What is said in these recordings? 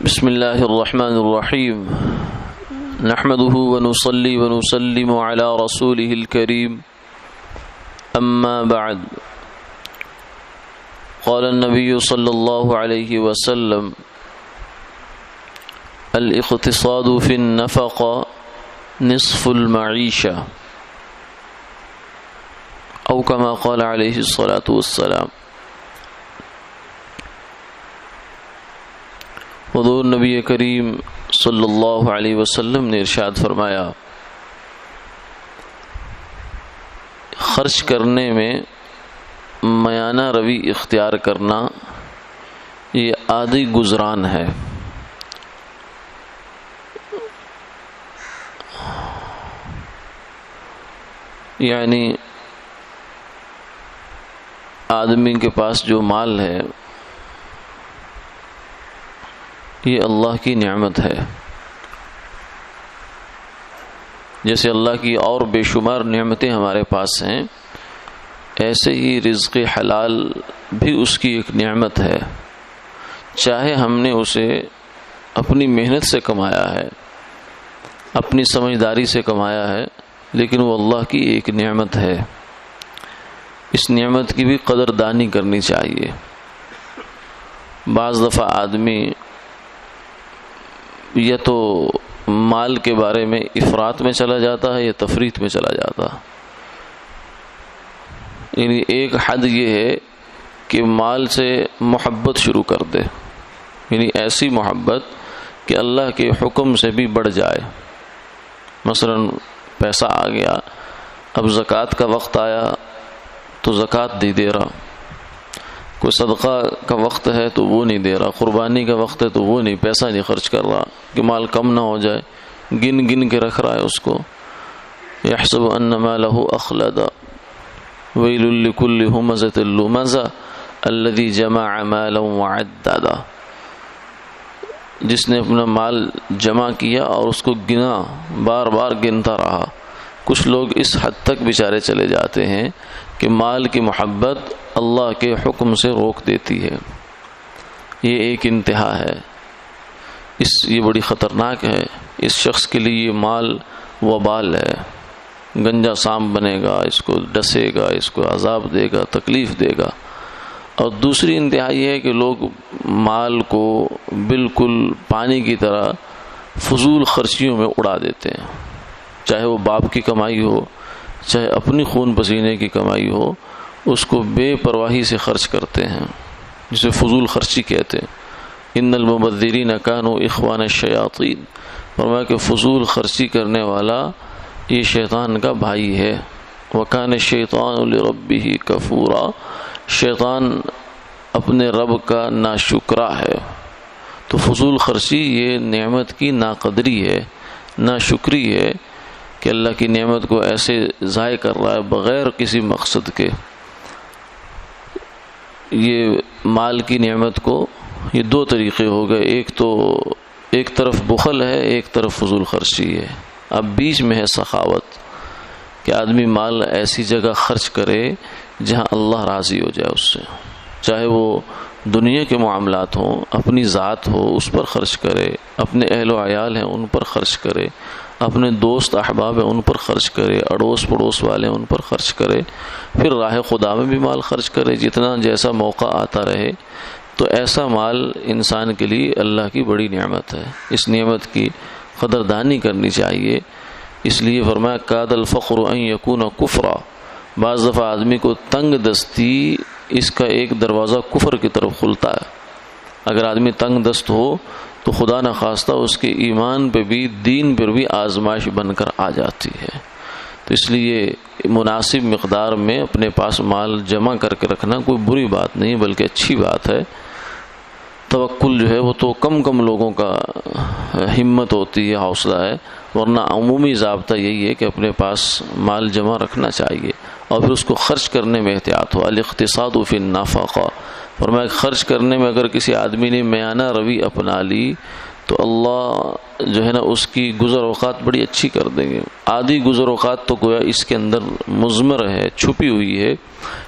بسم اللہ الرحمن الرحیم نحمده ونصلي ونسلم على رسوله الكريم اما بعد قال النبي صلى الله عليه وسلم الاقتصاد في النفقة نصف المعيشة او كما قال عليه الصلاة والسلام۔ حضور نبی کریم صلی اللہ علیہ وسلم نے ارشاد فرمایا، خرچ کرنے میں میانہ روی اختیار کرنا یہ عادی گزران ہے۔ یعنی آدمی کے پاس جو مال ہے یہ اللہ کی نعمت ہے، جیسے اللہ کی اور بے شمار نعمتیں ہمارے پاس ہیں، ایسے ہی رزق حلال بھی اس کی ایک نعمت ہے، چاہے ہم نے اسے اپنی محنت سے کمایا ہے، اپنی سمجھداری سے کمایا ہے، لیکن وہ اللہ کی ایک نعمت ہے۔ اس نعمت کی بھی قدردانی کرنی چاہیے۔ بعض دفعہ آدمی یا تو مال کے بارے میں افراط میں چلا جاتا ہے یا تفریط میں چلا جاتا ہے۔ یعنی ایک حد یہ ہے کہ مال سے محبت شروع کر دے، یعنی ایسی محبت کہ اللہ کے حکم سے بھی بڑھ جائے۔ مثلا پیسہ آ گیا، اب زکوٰۃ کا وقت آیا تو زکوٰۃ نہیں دے رہا، کوئی صدقہ کا وقت ہے تو وہ نہیں دے رہا، قربانی کا وقت ہے تو وہ نہیں، پیسہ نہیں خرچ کر رہا کہ مال کم نہ ہو جائے، گن گن کے رکھ رہا ہے اس کو۔ یحسب ان مالہ اخلدا ویل لکل ہمزۃ لمزہ الذی جمع مالا وعددا، جس نے اپنا مال جمع کیا اور اس کو گنا، بار بار گنتا رہا۔ کچھ لوگ اس حد تک بیچارے چلے جاتے ہیں کہ مال کی محبت اللہ کے حکم سے روک دیتی ہے۔ یہ ایک انتہا ہے، یہ بڑی خطرناک ہے۔ اس شخص کے لیے یہ مال وبال ہے، گنجا سام بنے گا، اس کو ڈسے گا، اس کو عذاب دے گا، تکلیف دے گا۔ اور دوسری انتہا یہ ہے کہ لوگ مال کو بالکل پانی کی طرح فضول خرچیوں میں اڑا دیتے ہیں، چاہے وہ باپ کی کمائی ہو، چاہے اپنی خون پسینے کی کمائی ہو، اس کو بے پرواہی سے خرچ کرتے ہیں، جسے فضول خرچی کہتے ہیں۔ ان المبذرین کانوا اخوان الشیاطین، فرمایا کہ فضول خرچی کرنے والا یہ شیطان کا بھائی ہے۔ وکان الشیطان لربہ کفورا، شیطان اپنے رب کا ناشکرا ہے۔ تو فضول خرچی یہ نعمت کی ناقدری ہے، ناشکری ہے کہ اللہ کی نعمت کو ایسے ضائع کر رہا ہے بغیر کسی مقصد کے۔ یہ مال کی نعمت کو یہ دو طریقے ہو گئے، ایک طرف بخل ہے، ایک طرف فضول خرچی ہے۔ اب بیچ میں ہے سخاوت، کہ آدمی مال ایسی جگہ خرچ کرے جہاں اللہ راضی ہو جائے اس سے، چاہے وہ دنیا کے معاملات ہوں، اپنی ذات ہو اس پر خرچ کرے، اپنے اہل و عیال ہیں ان پر خرچ کرے، اپنے دوست احباب ہیں ان پر خرچ کرے، اڑوس پڑوس والے ہیں ان پر خرچ کرے، پھر راہ خدا میں بھی مال خرچ کرے، جتنا جیسا موقع آتا رہے۔ تو ایسا مال انسان کے لیے اللہ کی بڑی نعمت ہے، اس نعمت کی قدردانی کرنی چاہیے۔ اس لیے فرمایا کاد الفقر ان یکون کفرا، بعض دفعہ آدمی کو تنگ دستی اس کا ایک دروازہ کفر کی طرف کھلتا ہے۔ اگر آدمی تنگ دست ہو تو خدا نخواستہ اس کے ایمان پہ بھی، دین پر بھی آزمائش بن کر آ جاتی ہے۔ تو اس لیے مناسب مقدار میں اپنے پاس مال جمع کر کے رکھنا کوئی بری بات نہیں بلکہ اچھی بات ہے۔ توکل جو ہے وہ تو کم لوگوں کا ہمت ہوتی ہے، حوصلہ ہے، ورنہ عمومی ضابطہ یہی ہے کہ اپنے پاس مال جمع رکھنا چاہیے اور پھر اس کو خرچ کرنے میں احتیاط ہو۔ الاقتصاد فی النفقہ، فرمایا خرچ کرنے میں اگر کسی آدمی نے میانہ روی اپنا لی تو اللہ جو ہے نا اس کی گزر اوقات بڑی اچھی کر دیں گے۔ آدھی گزر اوقات تو گویا اس کے اندر مضمر ہے، چھپی ہوئی ہے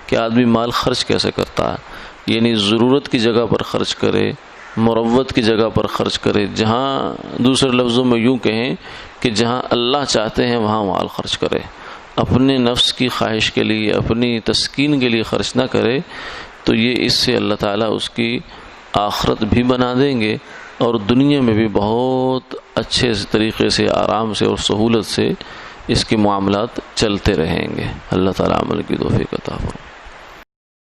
کہ آدمی مال خرچ کیسے کرتا ہے، یعنی ضرورت کی جگہ پر خرچ کرے، مروت کی جگہ پر خرچ کرے، جہاں دوسرے لفظوں میں یوں کہیں کہ جہاں اللہ چاہتے ہیں وہاں مال خرچ کرے، اپنے نفس کی خواہش کے لیے، اپنی تسکین کے لیے خرچ نہ کرے، تو یہ اس سے اللہ تعالیٰ اس کی آخرت بھی بنا دیں گے اور دنیا میں بھی بہت اچھے طریقے سے، آرام سے اور سہولت سے اس کے معاملات چلتے رہیں گے۔ اللہ تعالیٰ عمل کی توفیق عطا فرمائے۔